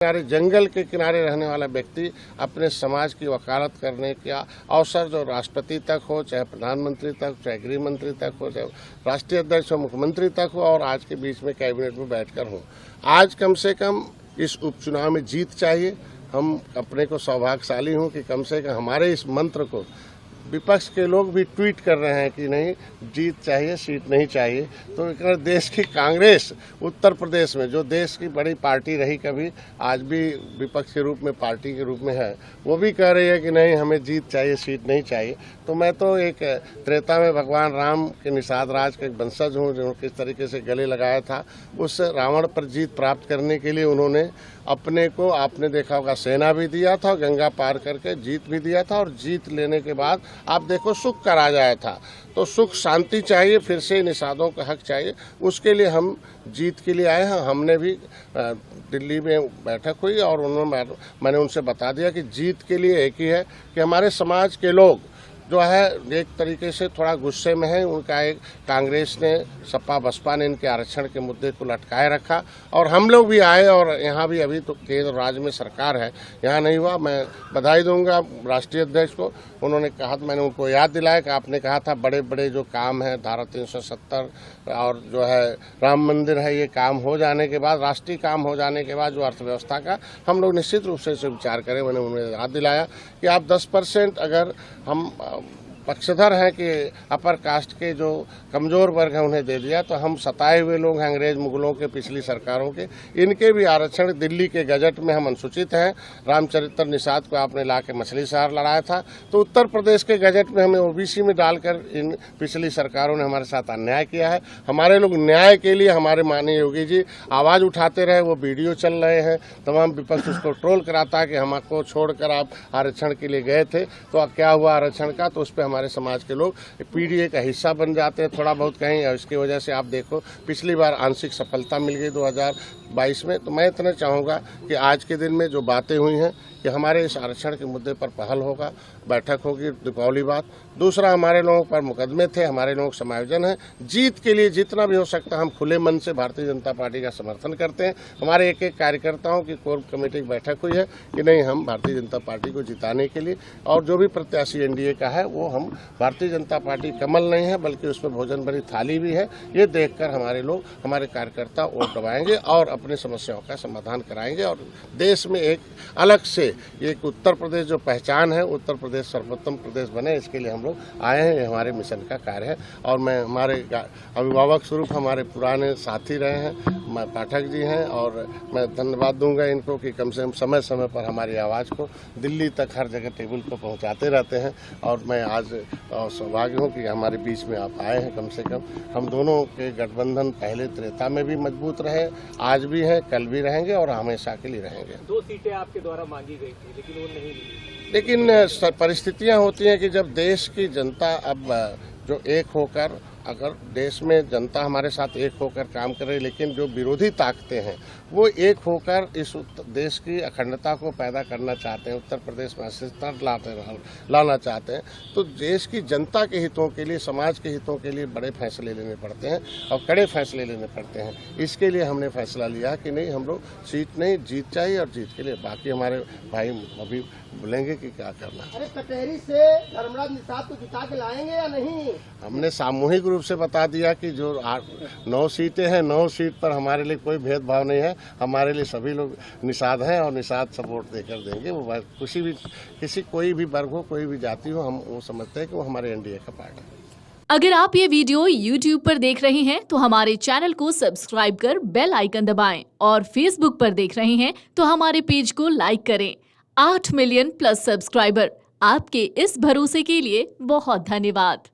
किनारे जंगल के किनारे रहने वाला व्यक्ति अपने समाज की वकालत करने का अवसर जो राष्ट्रपति तक हो, चाहे प्रधानमंत्री तक, चाहे गृह मंत्री तक हो, चाहे राष्ट्रीय अध्यक्ष हो, मुख्यमंत्री तक हो और आज के बीच में कैबिनेट में बैठकर हो। आज कम से कम इस उपचुनाव में जीत चाहिए। हम अपने को सौभाग्यशाली हूँ कि कम से कम हमारे इस मंत्र को विपक्ष के लोग भी ट्वीट कर रहे हैं कि नहीं जीत चाहिए, सीट नहीं चाहिए। तो अगर देश की कांग्रेस उत्तर प्रदेश में जो देश की बड़ी पार्टी रही कभी, आज भी विपक्ष के रूप में पार्टी के रूप में है, वो भी कह रही है कि नहीं हमें जीत चाहिए, सीट नहीं चाहिए। तो मैं तो एक त्रेता में भगवान राम के निषाद राज के एक वंशज हूँ जो किस तरीके से गले लगाया था। उस रावण पर जीत प्राप्त करने के लिए उन्होंने अपने को, आपने देखा होगा, सेना भी दिया था, गंगा पार करके जीत भी दिया था और जीत लेने के बाद आप देखो सुख का राज आया था। तो सुख शांति चाहिए, फिर से निषादों का हक चाहिए, उसके लिए हम जीत के लिए आए हैं। हमने भी दिल्ली में बैठक हुई और मैंने उनसे बता दिया कि जीत के लिए एक ही है कि हमारे समाज के लोग जो है एक तरीके से थोड़ा गुस्से में है। उनका एक कांग्रेस ने, सपा बसपा ने इनके आरक्षण के मुद्दे को लटकाए रखा और हम लोग भी आए और यहाँ भी अभी तो केंद्र राज्य में सरकार है, यहाँ नहीं हुआ। मैं बधाई दूंगा राष्ट्रीय अध्यक्ष को। उन्होंने कहा, मैंने उनको याद दिलाया कि आपने कहा था बड़े बड़े जो काम है, धारा 370 और जो है राम मंदिर है, ये काम हो जाने के बाद, राष्ट्रीय काम हो जाने के बाद जो अर्थव्यवस्था का हम लोग निश्चित रूप से इसे विचार करें। मैंने उन्हें याद दिलाया कि आप 10% अगर हम पक्षधर हैं कि अपर कास्ट के जो कमज़ोर वर्ग हैं उन्हें दे दिया, तो हम सताए हुए लोग हैं अंग्रेज मुगलों के, पिछली सरकारों के, इनके भी आरक्षण दिल्ली के गजट में हम अनुसूचित हैं। रामचरित्र निषाद को आपने ला के मछली शहर लड़ाया था, तो उत्तर प्रदेश के गजट में हमें ओबीसी में डालकर इन पिछली सरकारों ने हमारे साथ अन्याय किया है। हमारे लोग न्याय के लिए, हमारे माननीय योगी जी आवाज़ उठाते रहे, वो वीडियो चल रहे हैं, तमाम विपक्ष उसको ट्रोल कराता है कि हमको छोड़कर आप आरक्षण के लिए गए थे, तो अब क्या हुआ आरक्षण का। तो उस पर हमारे समाज के लोग पीडीए का हिस्सा बन जाते हैं थोड़ा बहुत कहीं, और इसकी वजह से आप देखो पिछली बार आंशिक सफलता मिल गई 2022 में। तो मैं इतना चाहूँगा कि आज के दिन में जो बातें हुई हैं कि हमारे इस आरक्षण के मुद्दे पर पहल होगा, बैठक होगी, दीपावली बात। दूसरा, हमारे लोगों पर मुकदमे थे, हमारे लोग समायोजन है। जीत के लिए जितना भी हो सकता है हम खुले मन से भारतीय जनता पार्टी का समर्थन करते हैं। हमारे एक एक कार्यकर्ताओं की कोर कमेटी की बैठक हुई है कि नहीं हम भारतीय जनता पार्टी को जिताने के लिए, और जो भी प्रत्याशी एनडीए का है वो हम भारतीय जनता पार्टी कमल नहीं है बल्कि उसमें भोजन भरी थाली भी है, ये देखकर हमारे लोग, हमारे कार्यकर्ता वोट दबाएंगे और अपनी समस्याओं का समाधान कराएंगे। और देश में एक अलग से एक उत्तर प्रदेश जो पहचान है, उत्तर प्रदेश सर्वोत्तम प्रदेश बने, इसके लिए हम लोग आए हैं। ये हमारे मिशन का कार्य है। और मैं हमारे अभिभावक स्वरूप हमारे पुराने साथी रहे हैं, मैं पाठक जी हैं, और मैं धन्यवाद दूंगा इनको कि कम से कम समय समय पर हमारी आवाज़ को दिल्ली तक हर जगह टेबल पर पहुंचाते रहते हैं। और मैं आज सौभाग्य हूँ कि हमारे बीच में आप आए हैं। कम से कम हम दोनों के गठबंधन पहले त्रेता में भी मजबूत रहे, आज भी हैं, कल भी रहेंगे और हमेशा के लिए रहेंगे। 2 सीटें आपके द्वारा मांगी गई थी लेकिन वो नहीं मिली। लेकिन परिस्थितियां होती हैं कि जब देश की जनता अब जो एक होकर, अगर देश में जनता हमारे साथ एक होकर काम करे, लेकिन जो विरोधी ताकतें हैं वो एक होकर इस देश की अखंडता को पैदा करना चाहते हैं, उत्तर प्रदेश में अस्थिरता लाना चाहते हैं, तो देश की जनता के हितों के लिए, समाज के हितों के लिए बड़े फैसले लेने पड़ते हैं और कड़े फैसले लेने पड़ते हैं। इसके लिए हमने फैसला लिया कि नहीं हम लोग सीट नहीं, जीत चाहिए, और जीत के लिए बाकी हमारे भाई अभी बोलेंगे कि क्या करना। अरे कटहरी से धर्मराज निषाद को जिता के लाएंगे या नहीं? हमने सामूहिक रूप से बता दिया कि जो 9 सीटें हैं, 9 सीट पर हमारे लिए कोई भेदभाव नहीं है। हमारे लिए सभी लोग निषाद हैं और निषाद सपोर्ट देकर देंगे। वो किसी कोई भी वर्ग हो, कोई भी जाति हो, हम वो समझते हैं कि वो हमारे एनडीए का पार्ट है। अगर आप ये वीडियो YouTube पर देख रहे हैं तो हमारे चैनल को सब्सक्राइब कर बेल आइकन दबाएं, और Facebook पर देख रहे हैं तो हमारे पेज को लाइक करें। 8 मिलियन प्लस सब्सक्राइबर, आपके इस भरोसे के लिए बहुत धन्यवाद।